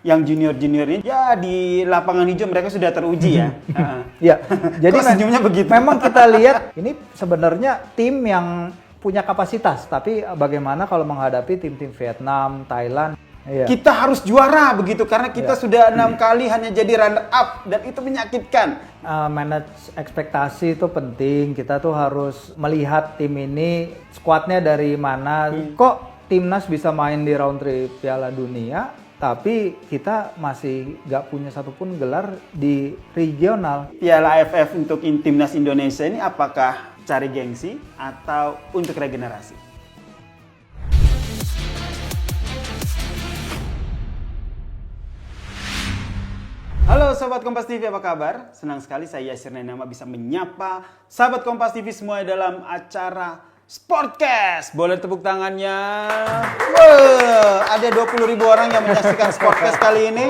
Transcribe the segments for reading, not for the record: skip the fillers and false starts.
Yang junior-junior ini ya di lapangan hijau mereka sudah teruji ya. Ya, jadi senyumnya begitu. Memang kita lihat ini sebenarnya tim yang punya kapasitas, tapi bagaimana kalau menghadapi tim-tim Vietnam, Thailand? Iya. Kita harus juara begitu karena kita sudah 6 kali hanya jadi runner up dan itu menyakitkan. Manage ekspektasi itu penting. Kita tuh harus melihat tim ini skuadnya dari mana. Kok timnas bisa main di round 3 Piala Dunia? Tapi kita masih nggak punya satupun gelar di regional. Piala AFF untuk timnas Indonesia ini apakah cari gengsi atau untuk regenerasi? Halo Sobat Kompas TV, apa kabar? Senang sekali saya Yasir Nainama bisa menyapa Sahabat Kompas TV semua dalam acara Sportcast. Boleh tepuk tangannya. Ada 20.000 orang yang menyaksikan Sportcast kali ini.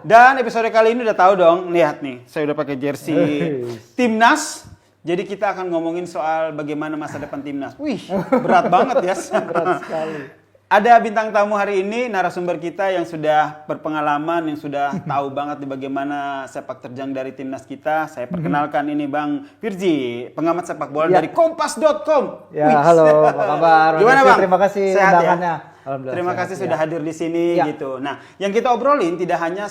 Dan episode kali ini udah tahu dong. Lihat nih, saya udah pakai jersey Timnas. Jadi kita akan ngomongin soal bagaimana masa depan Timnas. Wih, berat banget ya. Berat sekali. Ada bintang tamu hari ini, narasumber kita yang sudah berpengalaman, yang sudah tahu banget di bagaimana sepak terjang dari timnas kita. Saya perkenalkan ini Bang Firji, pengamat sepak bola dari Kompas.com. Ya, halo, apa kabar? Gimana Bang? Terima kasih undangannya. Ya? Terima kasih sudah hadir di sini gitu. Nah, yang kita obrolin tidak hanya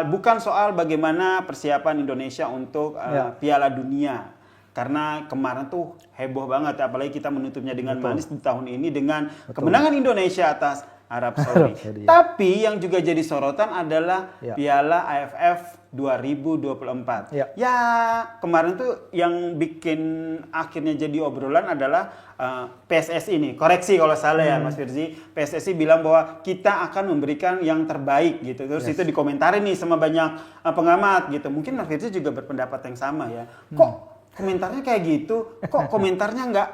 bukan soal bagaimana persiapan Indonesia untuk Piala Dunia. Karena kemarin tuh heboh banget, apalagi kita menutupnya dengan manis di tahun ini dengan kemenangan Indonesia atas Arab Saudi. Tapi yang juga jadi sorotan adalah Piala AFF 2024. Ya, kemarin tuh yang bikin akhirnya jadi obrolan adalah PSSI ini. Koreksi kalau salah ya Mas Firzi. PSSI bilang bahwa kita akan memberikan yang terbaik gitu. Terus itu dikomentarin nih sama banyak pengamat gitu. Mungkin Mas Firzi juga berpendapat yang sama ya. Kok komentarnya kayak gitu, kok komentarnya nggak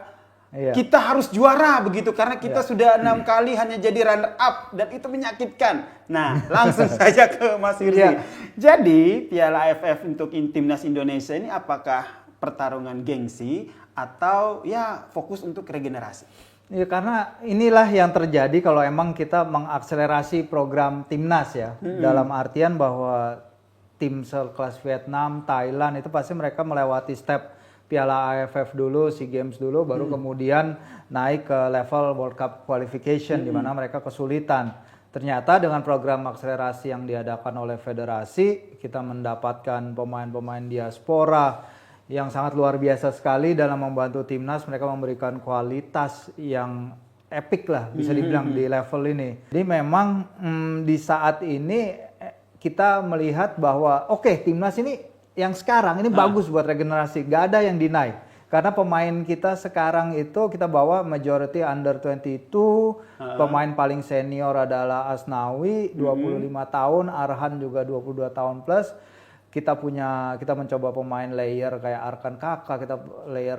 kita harus juara begitu karena kita sudah 6 kali hanya jadi runner up dan itu menyakitkan. Nah, langsung saja ke Mas Firzi. Jadi Piala AFF untuk timnas Indonesia ini apakah pertarungan gengsi atau ya fokus untuk regenerasi? Ya, karena inilah yang terjadi kalau emang kita mengakselerasi program timnas ya, dalam artian bahwa tim sekelas Vietnam, Thailand itu pasti mereka melewati step Piala AFF dulu, SEA Games dulu, baru kemudian naik ke level World Cup Qualification di mana mereka kesulitan. Ternyata dengan program akselerasi yang diadakan oleh federasi, kita mendapatkan pemain-pemain diaspora yang sangat luar biasa sekali dalam membantu timnas. Mereka memberikan kualitas yang epic lah, bisa dibilang di level ini. Jadi memang di saat ini kita melihat bahwa timnas ini yang sekarang ini bagus buat regenerasi, gak ada yang deny. Karena pemain kita sekarang itu kita bawa majority under 22, pemain paling senior adalah Asnawi 25 tahun, Arhan juga 22 tahun plus. Kita mencoba pemain layer kayak Arkan Kakak,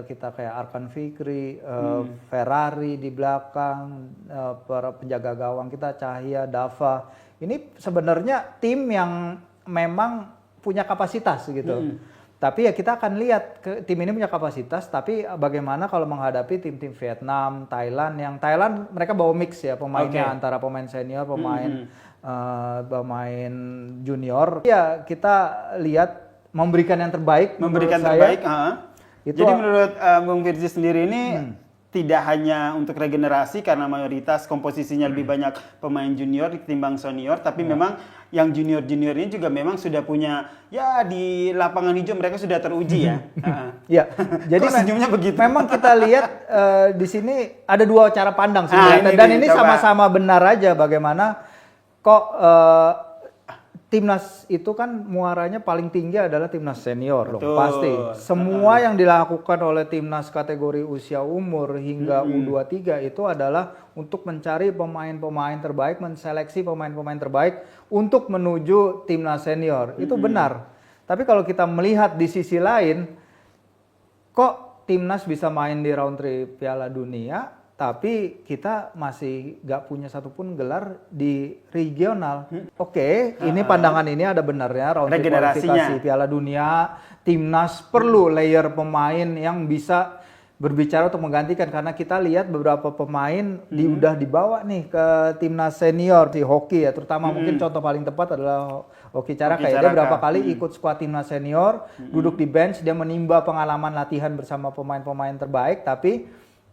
kita kayak Arkan Fikri, Ferrari di belakang, para penjaga gawang kita Cahya, Dava. Ini sebenarnya tim yang memang punya kapasitas gitu. Tapi ya kita akan lihat tim ini punya kapasitas, tapi bagaimana kalau menghadapi tim-tim Vietnam, Thailand. Yang Thailand mereka bawa mix ya pemainnya antara pemain senior, pemain junior. Ya kita lihat memberikan yang terbaik. Jadi menurut Bung Firji sendiri ini tidak hanya untuk regenerasi karena mayoritas komposisinya lebih banyak pemain junior ketimbang senior, tapi memang yang junior-junior ini juga memang sudah punya ya di lapangan hijau mereka sudah teruji ya. Ya, jadi senyumnya begitu. Memang kita lihat di sini ada dua cara pandang sebenarnya dan ini sama-sama benar aja bagaimana kok timnas itu kan muaranya paling tinggi adalah timnas senior loh, pasti. Semua yang dilakukan oleh timnas kategori usia umur hingga U23 itu adalah untuk mencari pemain-pemain terbaik, menseleksi pemain-pemain terbaik untuk menuju timnas senior. Itu benar. Tapi kalau kita melihat di sisi lain, kok timnas bisa main di round 3 Piala Dunia, tapi kita masih gak punya satupun gelar di regional. Ini pandangan ini ada benarnya. Round kualifikasi Piala Dunia, timnas perlu layer pemain yang bisa berbicara untuk menggantikan, karena kita lihat beberapa pemain udah dibawa nih ke timnas senior di hoki ya, terutama mungkin contoh paling tepat adalah Hoki Caraka ya. Dia berapa kali ikut skuad timnas senior, duduk di bench, dia menimba pengalaman latihan bersama pemain-pemain terbaik, tapi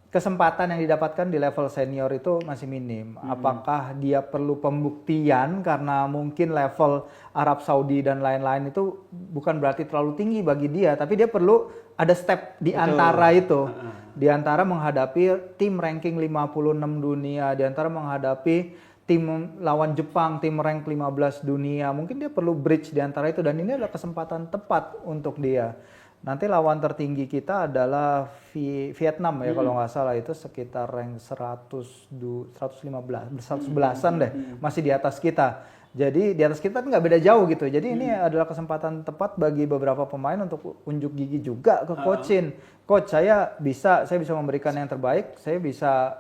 kesempatan yang didapatkan di level senior itu masih minim. Apakah dia perlu pembuktian karena mungkin level Arab Saudi dan lain-lain itu bukan berarti terlalu tinggi bagi dia, tapi dia perlu ada step di antara itu. Di antara menghadapi tim ranking 56 dunia, di antara menghadapi tim lawan Jepang, tim rank 15 dunia. Mungkin dia perlu bridge di antara itu, dan ini adalah kesempatan tepat untuk dia. Nanti lawan tertinggi kita adalah Vietnam ya, kalau nggak salah itu sekitar rank 111-an deh, masih di atas kita. Jadi di atas kita nggak beda jauh gitu. Jadi ini adalah kesempatan tepat bagi beberapa pemain untuk unjuk gigi juga ke coachin. Coach, saya bisa memberikan yang terbaik. Saya bisa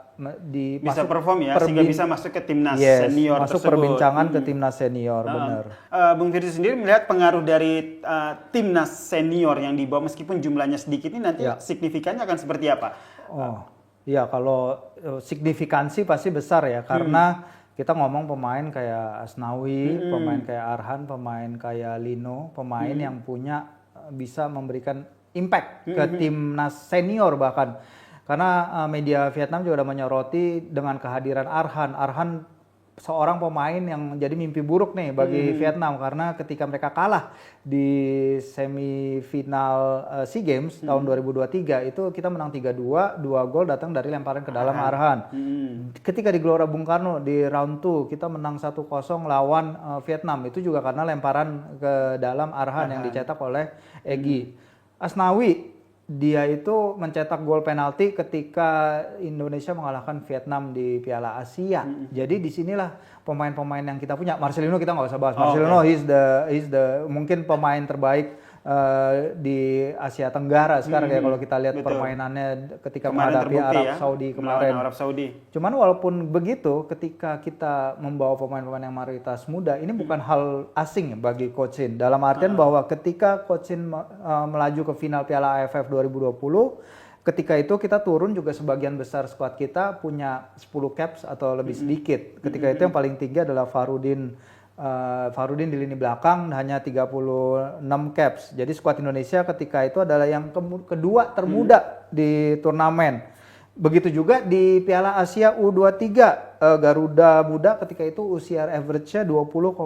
perform ya, sehingga bisa masuk ke timnas senior masuk tersebut. Perbincangan ke timnas senior, benar. Bung Firdy sendiri melihat pengaruh dari timnas senior yang dibawa meskipun jumlahnya sedikit ini nanti signifikannya akan seperti apa? Iya, kalau signifikansi pasti besar ya, karena kita ngomong pemain kayak Asnawi, pemain kayak Arhan, pemain kayak Lino, pemain yang bisa memberikan impact ke timnas senior bahkan. Karena media Vietnam juga udah menyoroti dengan kehadiran Arhan. Arhan seorang pemain yang jadi mimpi buruk nih bagi Vietnam, karena ketika mereka kalah di semifinal SEA Games tahun 2023 itu kita menang 3-2, 2 gol datang dari lemparan ke dalam Arhan. Ketika di Gelora Bung Karno di round 2 kita menang 1-0 lawan Vietnam, itu juga karena lemparan ke dalam Arhan yang dicetak oleh Egy. Asnawi, dia itu mencetak gol penalti ketika Indonesia mengalahkan Vietnam di Piala Asia. Jadi disinilah pemain-pemain yang kita punya. Marcelino kita nggak usah bahas. Marcelino he's the mungkin pemain terbaik di Asia Tenggara sekarang ya, kalau kita lihat permainannya ketika menghadapi Arab Saudi kemarin. Arab Saudi. Cuman walaupun begitu, ketika kita membawa pemain-pemain yang mayoritas muda, ini bukan hal asing bagi Coach Shin. Dalam artian bahwa ketika Coach Shin melaju ke final Piala AFF 2020, ketika itu kita turun juga sebagian besar skuad kita punya 10 caps atau lebih sedikit. Ketika itu yang paling tinggi adalah Farudin di lini belakang hanya 36 caps. Jadi skuad Indonesia ketika itu adalah yang kedua termuda di turnamen. Begitu juga di Piala Asia U23, Garuda Muda ketika itu usia average-nya 20,56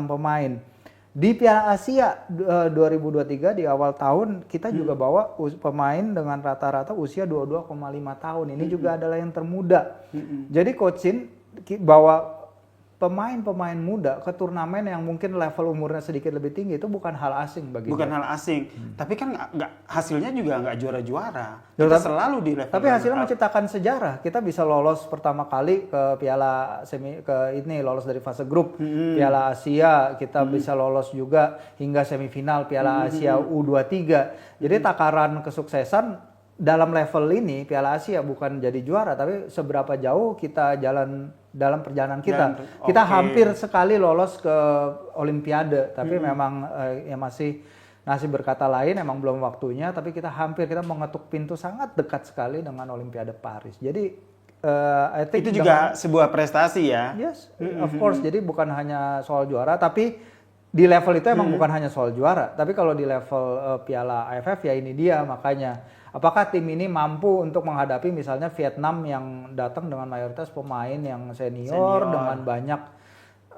pemain. Di Piala Asia 2023 di awal tahun kita juga bawa pemain dengan rata-rata usia 22,5 tahun. Ini juga adalah yang termuda. Jadi Coach Shin bawa pemain-pemain muda ke turnamen yang mungkin level umurnya sedikit lebih tinggi, itu bukan hal asing bagi Bukan dia. hal asing, tapi kan hasilnya juga nggak juara-juara. Kita selalu di level. Tapi hasilnya menciptakan sejarah. Kita bisa lolos pertama kali ke Piala lolos dari fase grup Piala Asia. Kita bisa lolos juga hingga semifinal Piala Asia U23. Jadi takaran kesuksesan dalam level ini Piala Asia bukan jadi juara, tapi seberapa jauh kita jalan dalam perjalanan kita. Kita hampir sekali lolos ke Olimpiade, tapi memang ya masih berkata lain, emang belum waktunya. Tapi kita mengetuk pintu sangat dekat sekali dengan Olimpiade Paris. Jadi I think itu juga sebuah prestasi ya. Yes, of course. Jadi bukan hanya soal juara, tapi di level itu emang bukan hanya soal juara. Tapi kalau di level Piala AFF ya ini dia makanya. Apakah tim ini mampu untuk menghadapi misalnya Vietnam yang datang dengan mayoritas pemain yang senior.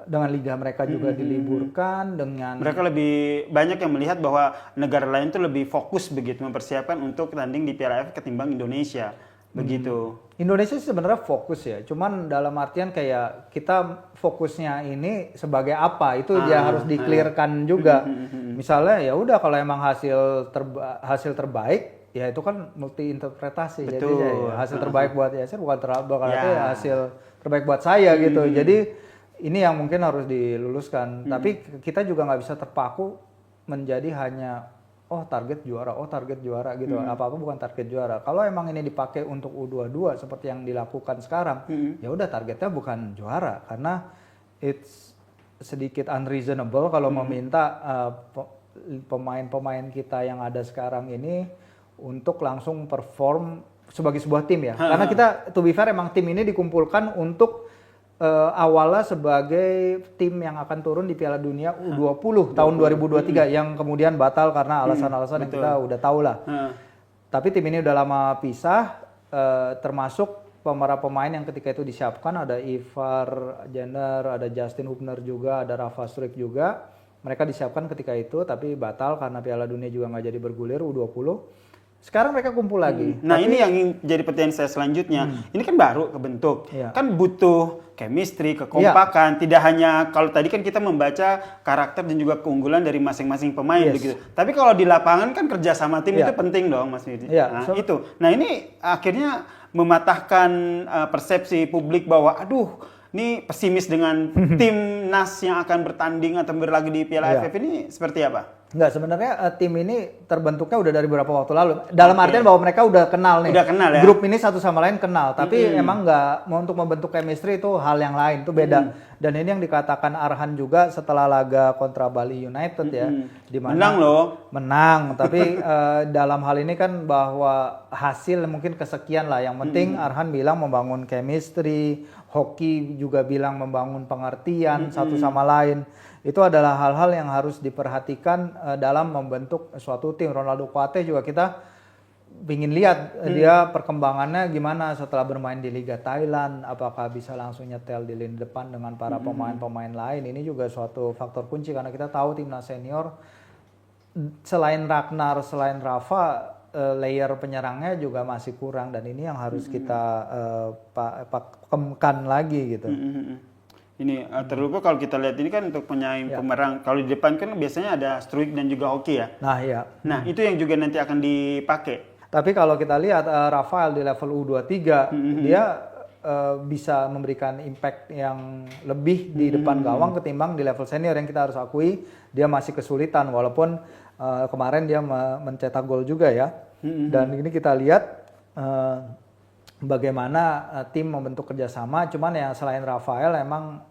dengan liga mereka juga diliburkan, dengan mereka lebih banyak yang melihat bahwa negara lain itu lebih fokus begitu mempersiapkan untuk tanding di Piala AFF ketimbang Indonesia. Begitu. Indonesia sebenarnya fokus ya, cuman dalam artian kayak kita fokusnya ini sebagai apa itu dia harus di-clearkan juga. Misalnya ya udah kalau emang hasil terbaik ya itu kan multi interpretasi. Jadi ya, hasil terbaik buat Yasir bukan hasil terbaik buat saya gitu. Jadi ini yang mungkin harus diluluskan. Tapi kita juga nggak bisa terpaku menjadi hanya target juara gitu. Apa-apa bukan target juara. Kalau emang ini dipakai untuk U22 seperti yang dilakukan sekarang, ya udah targetnya bukan juara, karena it's sedikit unreasonable kalau meminta pemain-pemain kita yang ada sekarang ini untuk langsung perform sebagai sebuah tim ya. Karena kita to be fair emang tim ini dikumpulkan untuk awalnya sebagai tim yang akan turun di Piala Dunia U20 tahun 2023 yang kemudian batal karena alasan-alasan yang kita udah tahu lah. Tapi tim ini udah lama pisah, termasuk para pemain yang ketika itu disiapkan ada Ivar Jenner, ada Justin Hubner juga, ada Rafa Struijk juga. Mereka disiapkan ketika itu tapi batal karena Piala Dunia juga nggak jadi bergulir U20. Sekarang mereka kumpul lagi. Nah, ini yang jadi pertanyaan saya selanjutnya. Ini kan baru kebentuk. Kan butuh chemistry, kekompakan. Tidak hanya kalau tadi kan kita membaca karakter dan juga keunggulan dari masing-masing pemain begitu. Tapi kalau di lapangan kan kerja sama tim itu penting dong, Mas Nidi. Nah, itu. Nah, ini akhirnya mematahkan persepsi publik bahwa aduh, ini pesimis dengan timnas yang akan bertanding atau berlaga di Piala AFF ini seperti apa? Enggak, sebenarnya tim ini terbentuknya udah dari beberapa waktu lalu. Dalam artian bahwa mereka udah kenal nih. Udah kenal ya. Grup ini satu sama lain kenal, tapi emang nggak mau untuk membentuk chemistry itu hal yang lain, itu beda. Dan ini yang dikatakan Arhan juga setelah laga kontra Bali United ya, di mana menang loh. Menang, tapi dalam hal ini kan bahwa hasil mungkin kesekian lah. Yang penting Arhan bilang membangun chemistry, Hoki juga bilang membangun pengertian satu sama lain. Itu adalah hal-hal yang harus diperhatikan dalam membentuk suatu tim. Ronaldo Kuate juga kita ingin lihat dia perkembangannya gimana setelah bermain di Liga Thailand, apakah bisa langsung nyetel di lini depan dengan para pemain-pemain lain. Ini juga suatu faktor kunci karena kita tahu timnas senior selain Ragnar, selain Rafa, layer penyerangnya juga masih kurang dan ini yang harus kita pakemkan lagi gitu. Ini terlupa kalau kita lihat ini kan untuk penyaing pemerang. Kalau di depan kan biasanya ada Struijk dan juga Hoki ya. Nah iya. Nah itu yang juga nanti akan dipakai. Tapi kalau kita lihat Rafael di level U23 dia bisa memberikan impact yang lebih di depan gawang ketimbang di level senior yang kita harus akui dia masih kesulitan walaupun kemarin dia mencetak gol juga ya. Dan ini kita lihat bagaimana tim membentuk kerjasama. Cuman ya selain Rafael emang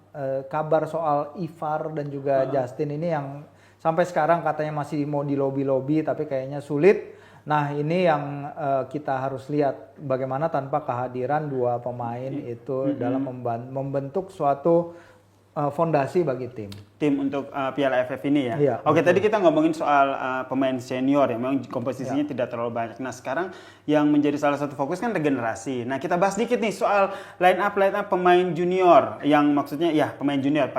kabar soal Ivar dan juga Justin ini yang sampai sekarang katanya masih mau di lobby tapi kayaknya sulit. Nah ini yang kita harus lihat bagaimana tanpa kehadiran dua pemain itu dalam membentuk suatu fondasi bagi tim. Tim untuk Piala AFF ini ya. Iya, Oke, tadi kita ngomongin soal pemain senior ya, memang komposisinya tidak terlalu banyak. Nah, sekarang yang menjadi salah satu fokus kan regenerasi. Nah, kita bahas dikit nih soal line up pemain junior yang maksudnya ya pemain junior,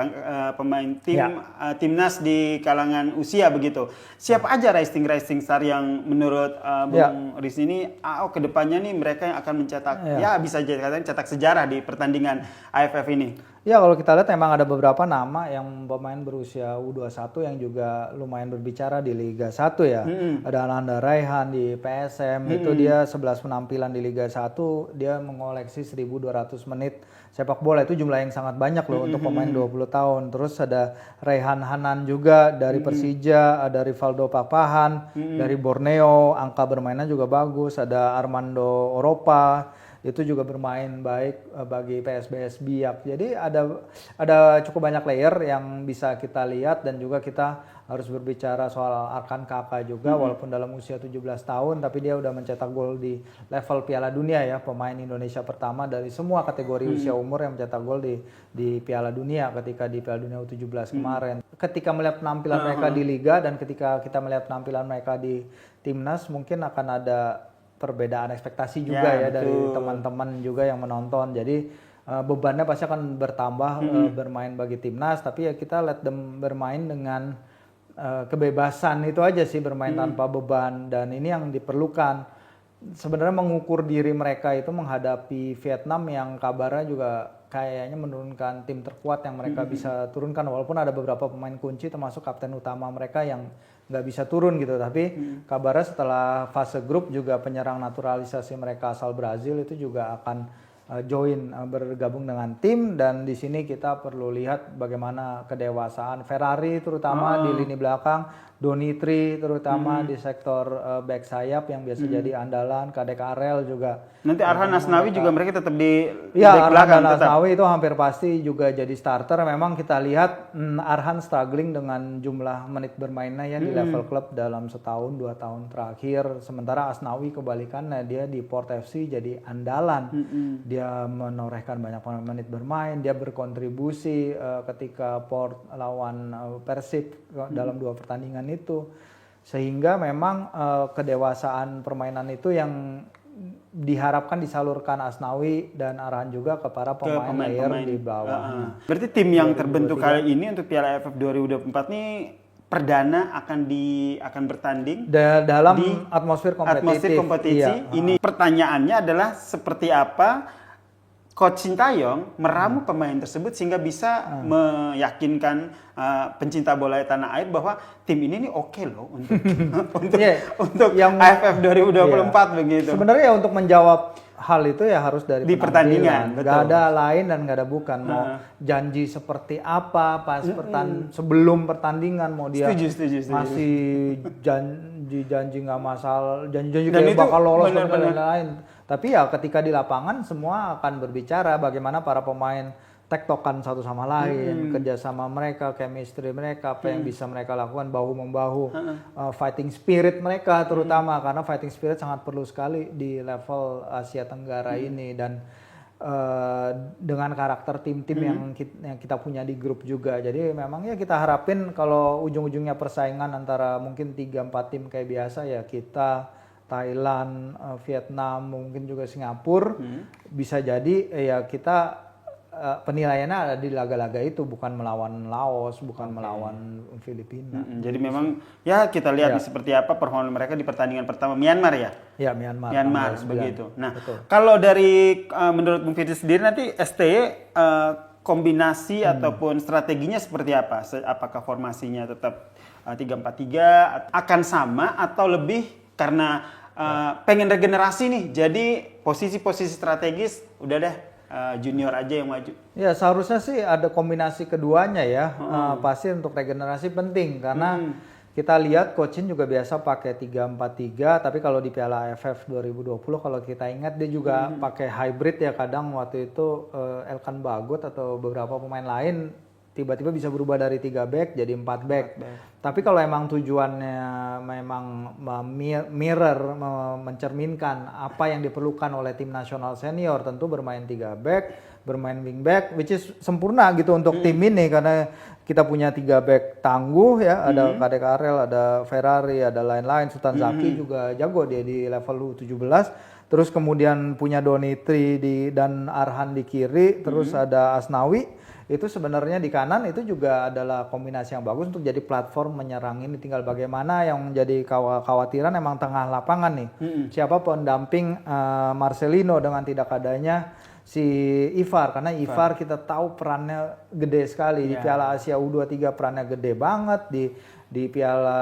pemain tim timnas di kalangan usia begitu. Siapa aja rising star yang menurut Bung Riz ini kedepannya nih mereka yang akan mencetak bisa jadi katanya cetak sejarah di pertandingan AFF ini. Ya kalau kita lihat memang ada beberapa nama yang pemain berusia U21 yang juga lumayan berbicara di Liga 1 ya. Ada Ananda Raihan di PSM, itu dia 11 penampilan di Liga 1, dia mengoleksi 1.200 menit sepak bola. Itu jumlah yang sangat banyak loh untuk pemain 20 tahun. Terus ada Raihan Hanan juga dari Persija, ada Rivaldo Papahan dari Borneo, angka bermainnya juga bagus. Ada Armando Oropa, itu juga bermain baik bagi PSBS Biak. Jadi ada cukup banyak layer yang bisa kita lihat dan juga kita harus berbicara soal Arkan Kakak juga walaupun dalam usia 17 tahun tapi dia udah mencetak gol di level Piala Dunia ya, pemain Indonesia pertama dari semua kategori usia umur yang mencetak gol di Piala Dunia ketika di Piala Dunia U17 kemarin. Ketika melihat penampilan mereka di liga dan ketika kita melihat penampilan mereka di timnas mungkin akan ada perbedaan ekspektasi juga ya dari teman-teman juga yang menonton. Jadi bebannya pasti akan bertambah bermain bagi timnas, tapi ya kita lihat them bermain dengan kebebasan itu aja sih, bermain tanpa beban dan ini yang diperlukan. Sebenarnya mengukur diri mereka itu menghadapi Vietnam yang kabarnya juga kayaknya menurunkan tim terkuat yang mereka bisa turunkan walaupun ada beberapa pemain kunci termasuk kapten utama mereka yang nggak bisa turun gitu, tapi kabarnya setelah fase grup juga penyerang naturalisasi mereka asal Brazil itu juga akan bergabung dengan tim, dan di sini kita perlu lihat bagaimana kedewasaan Ferrari terutama di lini belakang, Donitri terutama di sektor back sayap yang biasa jadi andalan, Kadek Arel juga. Nanti Arhan Asnawi juga mereka tetap di Ya, back Arhan belakang dan tetap. Asnawi itu hampir pasti juga jadi starter. Memang kita lihat Arhan struggling dengan jumlah menit bermainnya ya di level klub dalam setahun 2 tahun terakhir. Sementara Asnawi kebalikannya, dia di Port FC jadi andalan. Dia menorehkan banyak menit bermain, dia berkontribusi ketika Port lawan Persib dalam 2 pertandingan itu. Sehingga memang kedewasaan permainan itu yang diharapkan disalurkan Asnawi dan Arhan juga ke para pemain layer di bawah. Berarti tim yang terbentuk kali ini untuk Piala AFF 2024 ini perdana akan bertanding Dalam di atmosfer kompetisi. Iya. Ini pertanyaannya adalah seperti apa Coach Sintayong meramu pemain tersebut sehingga bisa meyakinkan pencinta bola tanah air bahwa tim ini nih oke loh untuk yang AFF 2024 begitu. Sebenarnya untuk menjawab hal itu ya harus dari Di pertandingan, betul. Gak ada lain dan gak ada bukan. Mau janji seperti apa pas sebelum pertandingan, mau dia Setuju. masih janji nggak masalah, janji Dan kayak itu bakal lolos dan benar-benar. lain-lain. Tapi ya ketika di lapangan semua akan berbicara bagaimana para pemain tektokan satu sama lain, kerjasama mereka, chemistry mereka, apa yang bisa mereka lakukan bahu membahu, fighting spirit mereka terutama karena fighting spirit sangat perlu sekali di level Asia Tenggara ini, dan dengan karakter tim-tim yang kita punya di grup juga. Jadi memang ya kita harapin kalau ujung-ujungnya persaingan antara mungkin 3-4 tim kayak biasa ya, kita Thailand, Vietnam, mungkin juga Singapura, bisa jadi ya kita penilaiannya ada di laga-laga itu, bukan melawan Laos, bukan melawan Filipina. Jadi memang ya kita lihat seperti apa performa mereka di pertandingan pertama Myanmar ya. Ya, Myanmar begitu. Nah, betul. kalau dari menurut Bung Firdy sendiri nanti STY kombinasi ataupun strateginya seperti apa? Apakah formasinya tetap 3-4-3 akan sama atau lebih karena pengen regenerasi nih, jadi posisi-posisi strategis udah deh junior aja yang maju. Ya seharusnya sih ada kombinasi keduanya ya. Pasti untuk regenerasi penting karena kita lihat Cochin juga biasa pakai 3-4-3, tapi kalau di Piala AFF 2020 kalau kita ingat dia juga pakai hybrid ya, kadang waktu itu Elkan Bagot atau beberapa pemain lain tiba-tiba bisa berubah dari 3 back jadi 4 back. Tapi kalau emang tujuannya memang mirror, mencerminkan apa yang diperlukan oleh tim nasional senior, tentu bermain 3 back, bermain wing back, which is sempurna gitu untuk tim ini karena kita punya 3 back tangguh ya, ada Kadek Arel, ada Ferrari, ada lain-lain. Sultan Zaki juga jago dia di level U17. Terus kemudian punya Donitri dan Arhan di kiri, terus ada Asnawi. Itu sebenarnya di kanan itu juga adalah kombinasi yang bagus untuk jadi platform menyerang ini. Tinggal bagaimana yang menjadi kekhawatiran emang tengah lapangan nih. Siapa pendamping Marcelino dengan tidak adanya si Ivar, karena Ivar kita tahu perannya gede sekali di Piala Asia U23, perannya gede banget di Piala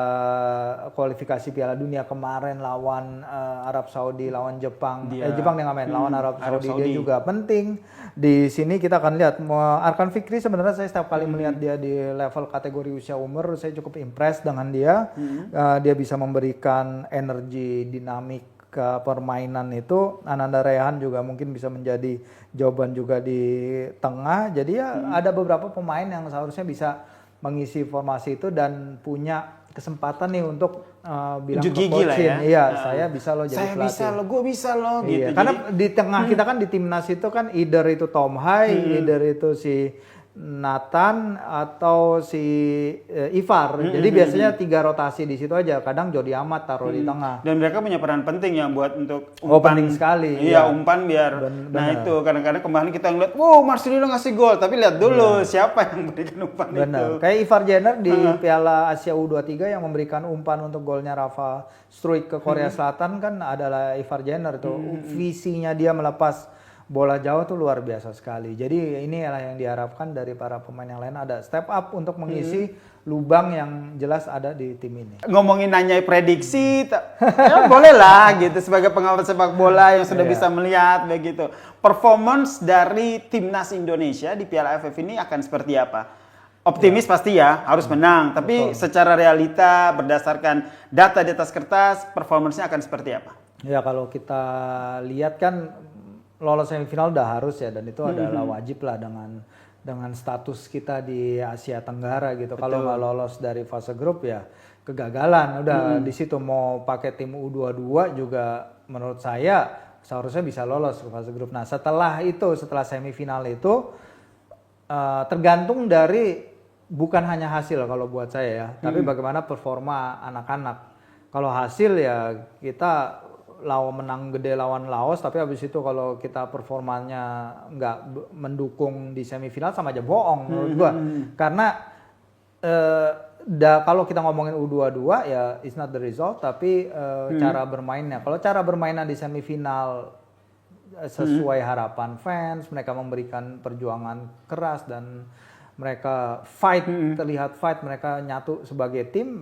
kualifikasi Piala Dunia kemarin lawan Arab Saudi, lawan Jepang. Jepang dia nggak main, lawan Arab Saudi dia juga penting. Di sini kita akan lihat Arkan Fikri, sebenarnya saya setiap kali melihat dia di level kategori usia umur, saya cukup impress dengan dia. Dia bisa memberikan energi dinamik ke permainan itu. Ananda Rehan juga mungkin bisa menjadi jawaban juga di tengah. Jadi ya ada beberapa pemain yang seharusnya bisa mengisi formasi itu dan punya kesempatan nih untuk bilang ke coachin, iya saya bisa loh jadi pelatih. Saya bisa loh, gue bisa loh gitu. Karena di tengah kita kan di timnas itu kan either itu Tom Hai, either itu si Nathan atau si Ivar. Jadi biasanya 3 rotasi di situ aja. Kadang Jody Amat taruh di tengah. Dan mereka punya peran penting yang buat untuk umpan. Penting sekali. Iya, umpan biar. Nah itu kadang-kadang kemarin kita ngeliat, wow Marcelino ngasih gol. Tapi lihat dulu siapa yang memberikan umpan itu. Kayak Ivar Jenner di Piala Asia U23 yang memberikan umpan untuk golnya Rafa Struijk ke Korea Selatan kan adalah Ivar Jenner tuh. Visinya dia melepas bola Jawa tuh luar biasa sekali. Jadi ini adalah yang diharapkan dari para pemain yang lain, ada step up untuk mengisi lubang yang jelas ada di tim ini. Ngomongin nanya prediksi, ya boleh lah gitu sebagai pengawal sepak bola yang sudah bisa melihat begitu. Performance dari timnas Indonesia di Piala AFF ini akan seperti apa? Optimis pasti ya, harus menang. Tapi secara realita berdasarkan data di atas kertas, performance-nya akan seperti apa? Ya kalau kita lihat kan lolos semifinal udah harus ya, dan itu adalah wajib lah dengan status kita di Asia Tenggara gitu. Kalau nggak lolos dari fase grup ya kegagalan. Udah di situ mau pakai tim U22 juga menurut saya seharusnya bisa lolos ke fase grup. Nah setelah semifinal itu tergantung dari bukan hanya hasil kalau buat saya ya, tapi bagaimana performa anak-anak. Kalau hasil ya kita menang gede lawan Laos, tapi habis itu kalau kita performanya nggak mendukung di semifinal sama aja bohong menurut gua. Karena kalau kita ngomongin U22 ya it's not the result, tapi cara bermainnya. Kalau cara bermainnya di semifinal sesuai harapan fans, mereka memberikan perjuangan keras dan mereka terlihat fight, mereka nyatu sebagai tim.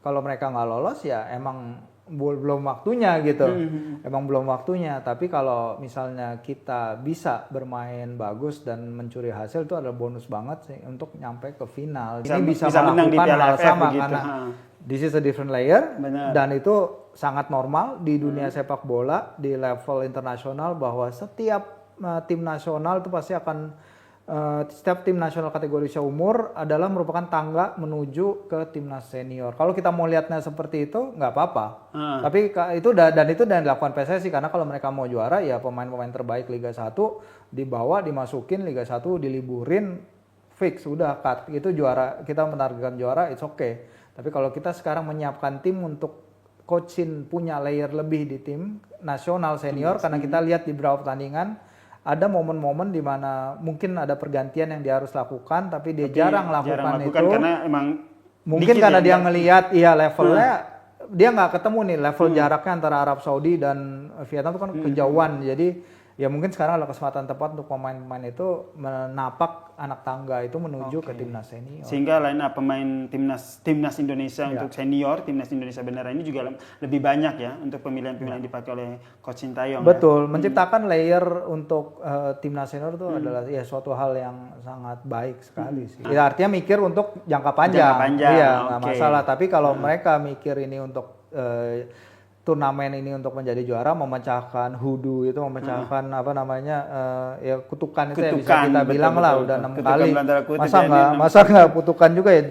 Kalau mereka nggak lolos ya emang belum waktunya gitu. Emang belum waktunya. Tapi kalau misalnya kita bisa bermain bagus dan mencuri hasil, itu adalah bonus banget sih untuk nyampe ke final. Ini bisa melakukan hal sama karena this is a different layer. Benar. Dan itu sangat normal di dunia sepak bola di level internasional, bahwa setiap tim nasional itu pasti akan setiap tim nasional kategori usia umur adalah merupakan tangga menuju ke timnas senior. Kalau kita mau lihatnya seperti itu nggak apa-apa. Tapi itu dilakukan PSSI, karena kalau mereka mau juara ya pemain-pemain terbaik Liga 1 dibawa, dimasukin Liga 1, diliburin, fix udah cut. Itu juara, kita menargetkan juara, it's okay. Tapi kalau kita sekarang menyiapkan tim untuk coachin punya layer lebih di tim nasional senior, karena kita lihat di beberapa pertandingan ada momen-momen di mana mungkin ada pergantian yang dia harus lakukan, tapi dia jarang lakukan itu. Karena emang mungkin karena dia ngelihat levelnya, dia nggak ketemu nih level jaraknya antara Arab Saudi dan Vietnam itu kan kejauhan. Jadi ya mungkin sekarang adalah kesempatan tepat untuk pemain-pemain itu menapak anak tangga itu menuju ke timnas senior. Sehingga line up pemain timnas Indonesia untuk senior, timnas Indonesia beneran ini juga lebih banyak ya untuk pemilihan-pemilihan dipakai oleh Coach Sintayong. Betul, menciptakan layer untuk timnas senior itu adalah ya suatu hal yang sangat baik sekali sih. Ya, artinya mikir untuk jangka panjang. Iya, nggak masalah. Tapi kalau mereka mikir ini untuk turnamen ini untuk menjadi juara, memecahkan hoodoo itu, memecahkan ya kutukan itu ya bisa kita bilang lah udah 6 kali. Masa nggak kutukan juga ya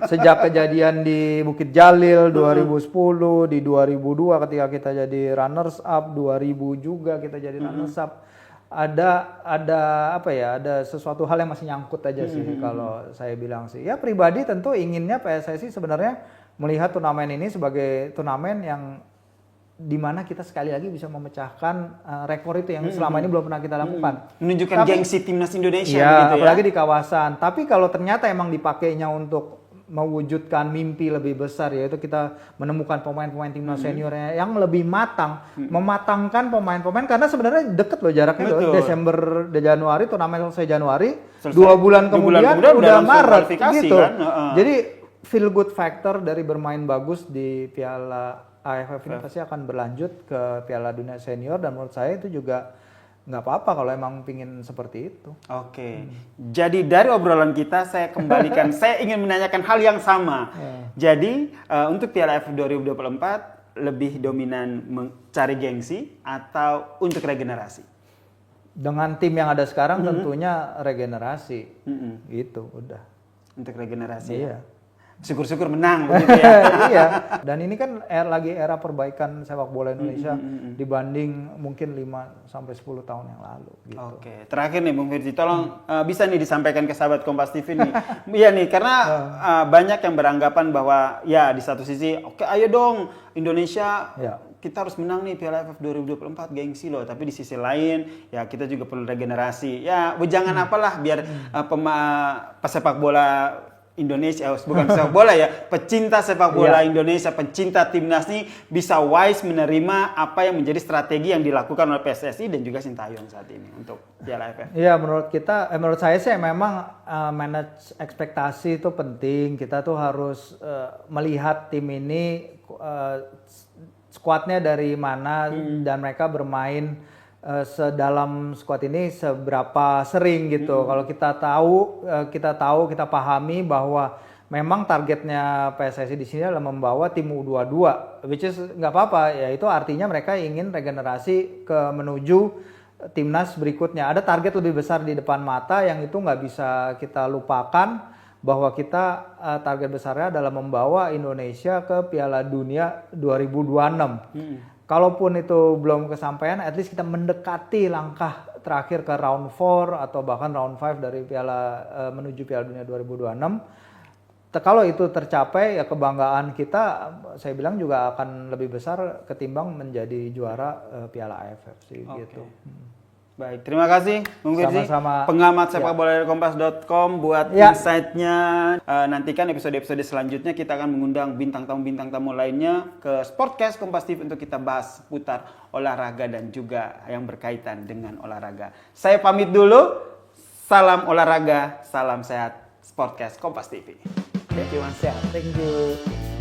sejak kejadian di Bukit Jalil 2010, di 2002 ketika kita jadi runners up, 2000 juga kita jadi runners up. Ada sesuatu hal yang masih nyangkut aja sih kalau saya bilang sih. Ya pribadi tentu inginnya PSSI sebenarnya melihat turnamen ini sebagai turnamen yang dimana kita sekali lagi bisa memecahkan rekor itu yang selama ini belum pernah kita lakukan. Menunjukkan gengsi timnas Indonesia. Ya, apalagi di kawasan. Tapi kalau ternyata emang dipakainya untuk mewujudkan mimpi lebih besar, yaitu kita menemukan pemain-pemain timnas seniornya yang lebih matang, mematangkan pemain-pemain, karena sebenarnya deket loh jaraknya. Desember, Januari, turnamen selesai Januari, 2 bulan kemudian udah Maret gitu. Kan? Jadi feel good factor dari bermain bagus di Piala AFF ini pasti akan berlanjut ke Piala Dunia Senior, dan menurut saya itu juga nggak apa-apa kalau emang pingin seperti itu. Oke. Jadi dari obrolan kita saya kembalikan, saya ingin menanyakan hal yang sama. Jadi untuk Piala AFF 2024 lebih dominan mencari gengsi atau untuk regenerasi? Dengan tim yang ada sekarang tentunya regenerasi. Gitu udah. Untuk regenerasi. Iya. Syukur-syukur menang begitu ya. Iya. Dan ini kan lagi era perbaikan sepak bola Indonesia dibanding mungkin 5 sampai 10 tahun yang lalu gitu. Oke. Terakhir nih Bung Firji, tolong bisa nih disampaikan ke sahabat Kompas TV nih. Iya nih, karena banyak yang beranggapan bahwa ya di satu sisi oke, ayo dong Indonesia kita harus menang nih Piala AFF 2024, gengsi loh. Tapi di sisi lain ya kita juga perlu regenerasi. Ya jangan apalah biar pesepak bola Indonesia, bukan sepak bola ya, pecinta sepak bola Indonesia, pecinta timnas ini bisa wise menerima apa yang menjadi strategi yang dilakukan oleh PSSI dan juga Sintayong saat ini untuk Piala AFF. Iya, menurut saya sih memang manage ekspektasi itu penting. Kita tuh harus melihat tim ini skuadnya dari mana dan mereka bermain sedalam skuad ini seberapa sering gitu. Kalau kita pahami bahwa memang targetnya PSSI di sini adalah membawa tim U22, which is nggak apa-apa. Ya itu artinya mereka ingin regenerasi menuju timnas berikutnya. Ada target lebih besar di depan mata yang itu nggak bisa kita lupakan, bahwa kita target besarnya adalah membawa Indonesia ke Piala Dunia 2026. Kalaupun itu belum kesampaian, at least kita mendekati langkah terakhir ke round 4 atau bahkan round 5 dari menuju Piala Dunia 2026. Kalau itu tercapai, ya kebanggaan kita, saya bilang juga akan lebih besar ketimbang menjadi juara Piala AFF sih gitu. Baik, terima kasih Bung Firzi, pengamat sepak bola dari kompas.com buat insight-nya. Nantikan episode-episode selanjutnya kita akan mengundang bintang tamu lainnya ke Sportcast Kompas TV untuk kita bahas seputar olahraga dan juga yang berkaitan dengan olahraga. Saya pamit dulu, salam olahraga, salam sehat, Sportcast Kompas TV. Thank you.